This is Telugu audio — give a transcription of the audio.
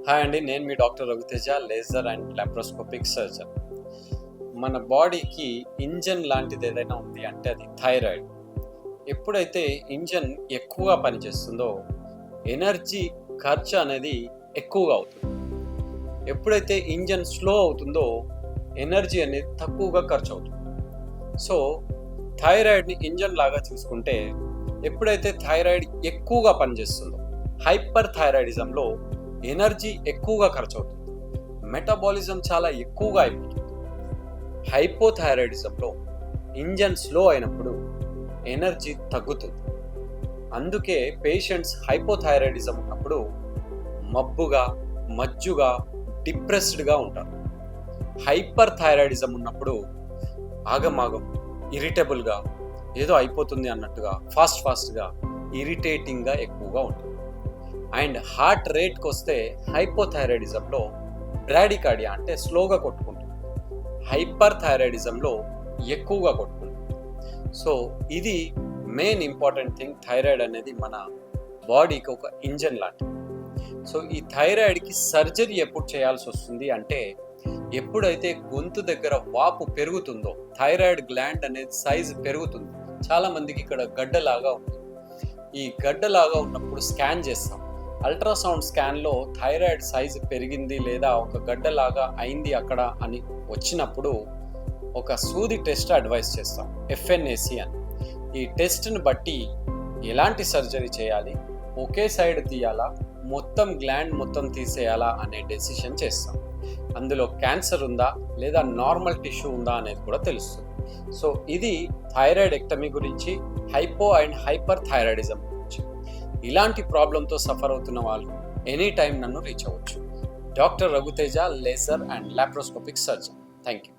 హాయ్ అండి, నేను మీ doctor Raghuteja, laser and laparoscopic surgeon. మన బాడీకి ఇంజన్ లాంటిది ఏదైనా ఉంది అంటే అది థైరాయిడ్. ఎప్పుడైతే ఇంజన్ ఎక్కువగా పనిచేస్తుందో ఎనర్జీ ఖర్చు అనేది ఎక్కువగా అవుతుంది. ఎప్పుడైతే ఇంజన్ స్లో అవుతుందో ఎనర్జీ అనేది తక్కువగా ఖర్చు అవుతుంది. సో థైరాయిడ్ని ఇంజన్ లాగా చూసుకుంటే ఎప్పుడైతే థైరాయిడ్ ఎక్కువగా పనిచేస్తుందో హైపర్ థైరాయిడిజంలో ఎనర్జీ ఎక్కువగా ఖర్చు అవుతుంది, మెటబాలిజం చాలా ఎక్కువగా అయిపోతుంది. హైపోథైరాయిడిజంలో ఇంజన్ స్లో అయినప్పుడు ఎనర్జీ తగ్గుతుంది. అందుకే పేషెంట్స్ హైపోథైరాయిడిజం ఉన్నప్పుడు మబ్బుగా, మజ్జుగా, డిప్రెస్డ్గా ఉంటారు. హైపర్ థైరాయిడిజం ఉన్నప్పుడు ఆగమాగం, ఇరిటబుల్గా, ఏదో అయిపోతుంది అన్నట్టుగా, ఫాస్ట్గా, ఇరిటేటింగ్గా ఎక్కువగా ఉంటుంది. అండ్ హార్ట్ రేట్కి వస్తే హైపోథైరాయిడిజంలో బ్రాడికార్డియా అంటే స్లోగా కొట్టుకుంటుంది, హైపర్ థైరాయిడిజంలో ఎక్కువగా కొట్టుకుంటుంది. సో ఇది మెయిన్ ఇంపార్టెంట్ థింగ్. థైరాయిడ్ అనేది మన బాడీకి ఒక ఇంజన్ లాంటిది. సో ఈ థైరాయిడ్కి సర్జరీ ఎప్పుడు చేయాల్సి వస్తుంది అంటే ఎప్పుడైతే గొంతు దగ్గర వాపు పెరుగుతుందో, థైరాయిడ్ గ్లాండ్ అనేది సైజ్ పెరుగుతుంది. చాలామందికి ఇక్కడ గడ్డలాగా ఉంటుంది. ఈ గడ్డలాగా ఉన్నప్పుడు స్కాన్ చేస్తాం. అల్ట్రాసౌండ్ స్కాన్లో థైరాయిడ్ సైజు పెరిగింది లేదా ఒక గడ్డలాగా అయింది అక్కడ అని వచ్చినప్పుడు ఒక సూది టెస్ట్ అడ్వైస్ చేస్తాం, FNAC అని. ఈ టెస్ట్ని బట్టి ఎలాంటి సర్జరీ చేయాలి, ఒకే సైడ్ తీయాలా, మొత్తం గ్లాండ్ మొత్తం తీసేయాలా అనే డెసిషన్ చేస్తాం. అందులో క్యాన్సర్ ఉందా లేదా నార్మల్ టిష్యూ ఉందా అనేది కూడా తెలుస్తుంది. సో ఇది థైరాయిడ్ ఎక్టమీ గురించి, హైపో అండ్ హైపర్ థైరాయిడిజం గురించి. ఇలాంటి ప్రాబ్లంతో సఫర్ అవుతున్న వాళ్ళు ఎనీ టైం నన్ను రీచ్ అవ్వచ్చు. Doctor Raghuteja, laser and laparoscopic surgeon. Thank you.